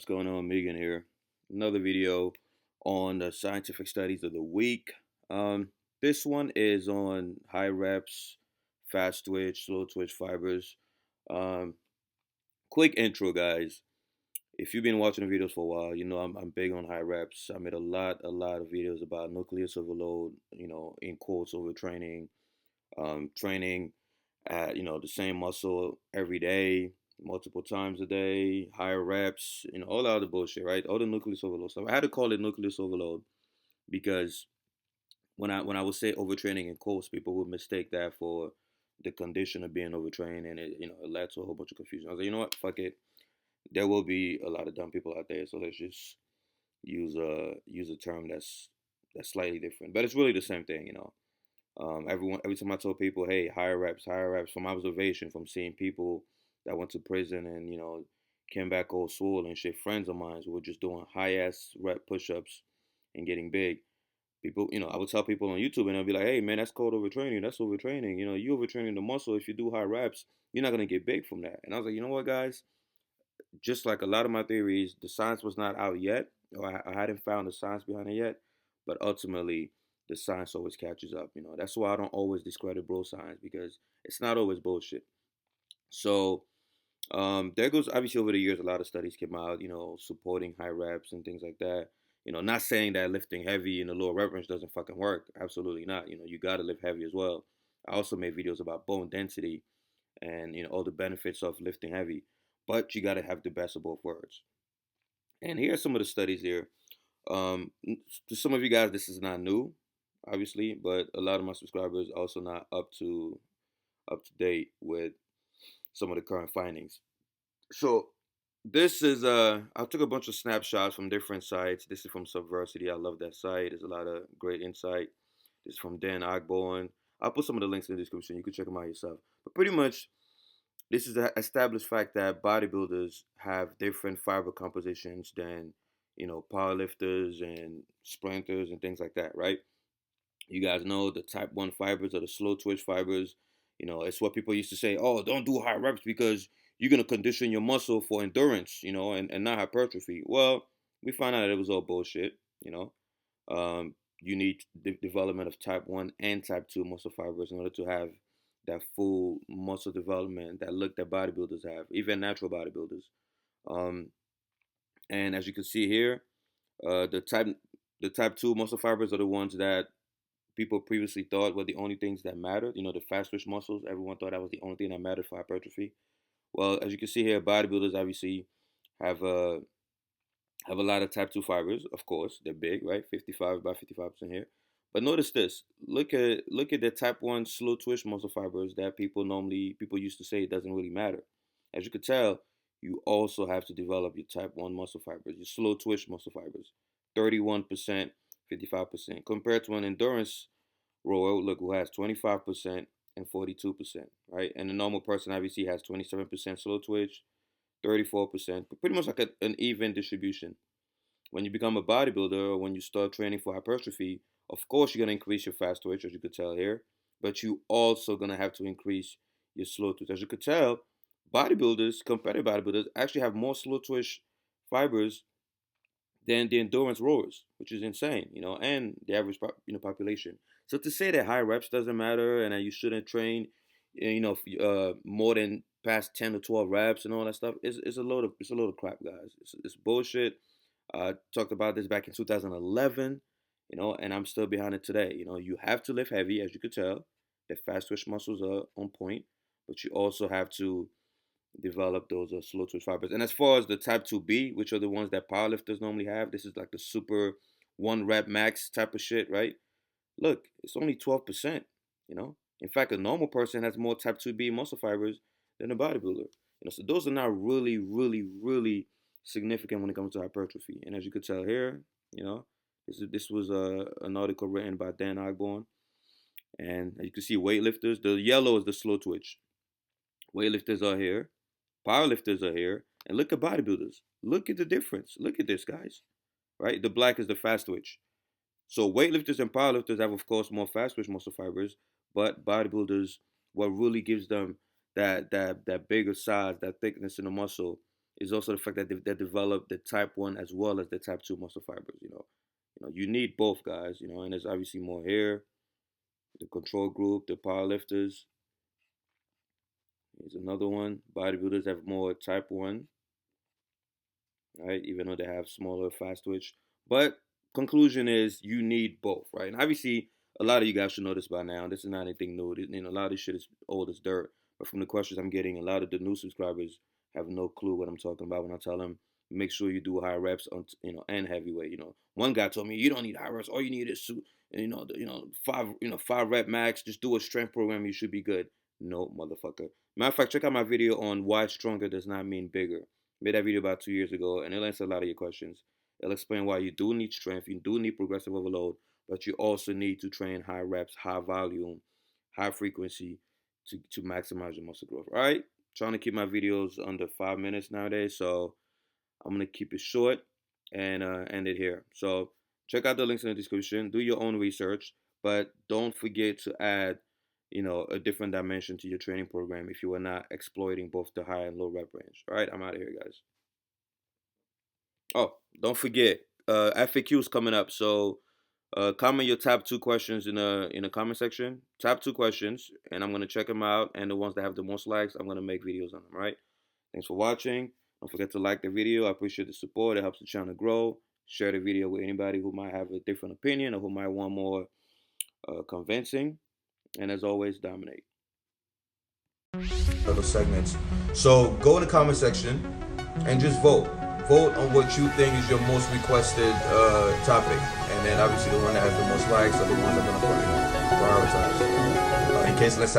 going on? Megan here. Another video on the scientific studies of the week. This one is on high reps, fast twitch, slow twitch fibers. Um, Quick intro, guys. If you've been watching the videos for a while, you know I'm big on high reps. I made a lot of videos about nucleus overload. In quotes, overtraining, training at the same muscle every day, multiple times a day, higher reps, all the other bullshit, right? All the nucleus overload stuff. I had to call it nucleus overload because when I would say overtraining in quotes, people would mistake that for the condition of being overtrained, and it led to a whole bunch of confusion. I was like, you know what, fuck it. There will be a lot of dumb people out there, so let's just use a term that's slightly different, but it's really the same thing. Every time I told people, hey, higher reps, from observation, from seeing people that went to prison and came back all swole and shit, friends of mine who were just doing high ass rep push-ups and getting big. People, I would tell people on YouTube and I'd be like, hey man, that's called overtraining. That's overtraining. You overtraining the muscle. If you do high reps, you're not gonna get big from that. And I was like, you know what, guys? Just like a lot of my theories, the science was not out yet, or I hadn't found the science behind it yet. But ultimately, the science always catches up. That's why I don't always discredit bro science, because it's not always bullshit. So there goes, obviously, over the years, a lot of studies came out, supporting high reps and things like that. Not saying that lifting heavy in the lower rep range doesn't fucking work. Absolutely not. You got to lift heavy as well. I also made videos about bone density and all the benefits of lifting heavy, but you got to have the best of both worlds. And here are some of the studies here. To some of you guys, this is not new, obviously, but a lot of my subscribers also not up to date with some of the current findings. So this is I took a bunch of snapshots from different sites. This is from Suppversity. I love that site. There's a lot of great insight. This is from Dan Ogborn. I'll put some of the links in the description. You can check them out yourself. But pretty much, this is an established fact that bodybuilders have different fiber compositions than powerlifters and sprinters and things like that, right? You guys know the type 1 fibers or the slow twitch fibers. It's what people used to say, oh, don't do high reps because you're going to condition your muscle for endurance, and not hypertrophy. Well, we found out that it was all bullshit. You need the development of type 1 and type 2 muscle fibers in order to have that full muscle development, that look that bodybuilders have, even natural bodybuilders. Um, and as you can see here, the type 2 muscle fibers are the ones that people previously thought were the only things that mattered. The fast twitch muscles, everyone thought that was the only thing that mattered for hypertrophy. Well, as you can see here, bodybuilders obviously have a lot of type 2 fibers. Of course, they're big, right? 55 by 55% here. But notice this. Look at the type 1 slow twitch muscle fibers that people used to say it doesn't really matter. As you could tell, you also have to develop your type 1 muscle fibers, your slow twitch muscle fibers. 31%, 55%, compared to an endurance rower, look, who has 25% and 42%, right? And the normal person obviously has 27% slow twitch, 34%, but pretty much like an even distribution. When you become a bodybuilder or when you start training for hypertrophy, of course you're going to increase your fast twitch, as you could tell here, but you also going to have to increase your slow twitch. As you could tell, bodybuilders, competitive bodybuilders, actually have more slow twitch fibers than the endurance rowers, which is insane, and the average population. So to say that high reps doesn't matter and that you shouldn't train, more than past 10 to 12 reps and all that stuff is a load of crap, guys. It's bullshit. I talked about this back in 2011, and I'm still behind it today. You have to lift heavy, as you could tell. The fast twitch muscles are on point, but you also have to develop those slow twitch fibers. And as far as the type 2B, which are the ones that powerlifters normally have, this is like the super one rep max type of shit, right? Look, it's only 12%, In fact, a normal person has more type 2B muscle fibers than a bodybuilder. So those are not really, really, really significant when it comes to hypertrophy. And as you could tell here, this was an article written by Dan Ogborn. And as you can see, weightlifters, the yellow is the slow twitch. Weightlifters are here. Powerlifters are here. And look at bodybuilders. Look at the difference. Look at this, guys. Right? The black is the fast twitch. So weightlifters and powerlifters have, of course, more fast twitch muscle fibers, but bodybuilders, what really gives them that bigger size, that thickness in the muscle, is also the fact that they develop the type 1 as well as the type 2 muscle fibers. You need both, guys. And there's obviously more here. The control group, the power lifters. Here's another one. Bodybuilders have more type 1, right? Even though they have smaller fast twitch. But conclusion is you need both, right? And obviously, a lot of you guys should know this by now. This is not anything new. A lot of this shit is old as dirt. But from the questions I'm getting, a lot of the new subscribers have no clue what I'm talking about when I tell them make sure you do high reps on and heavyweight. One guy told me you don't need high reps. All you need is five rep max. Just do a strength program. You should be good. No, motherfucker. Matter of fact, check out my video on why stronger does not mean bigger. Made that video about 2 years ago, and it'll answer a lot of your questions. It'll explain why you do need strength, you do need progressive overload, but you also need to train high reps, high volume, high frequency to maximize your muscle growth. All right? Trying to keep my videos under 5 minutes nowadays, so I'm gonna keep it short and end it here. So check out the links in the description. Do your own research, but don't forget to add a different dimension to your training program if you are not exploiting both the high and low rep range. All right, I'm out of here, guys. Oh, don't forget, FAQ is coming up. So comment your top 2 questions in the comment section. Top 2 questions, and I'm gonna check them out. And the ones that have the most likes, I'm gonna make videos on them. All right. Thanks for watching. Don't forget to like the video. I appreciate the support. It helps the channel grow. Share the video with anybody who might have a different opinion or who might want more convincing. And as always, dominate. Other segments. So go in the comment section and just vote. Vote on what you think is your most requested topic. And then obviously the one that has the most likes are the ones I'm going to prioritize. In case, let's say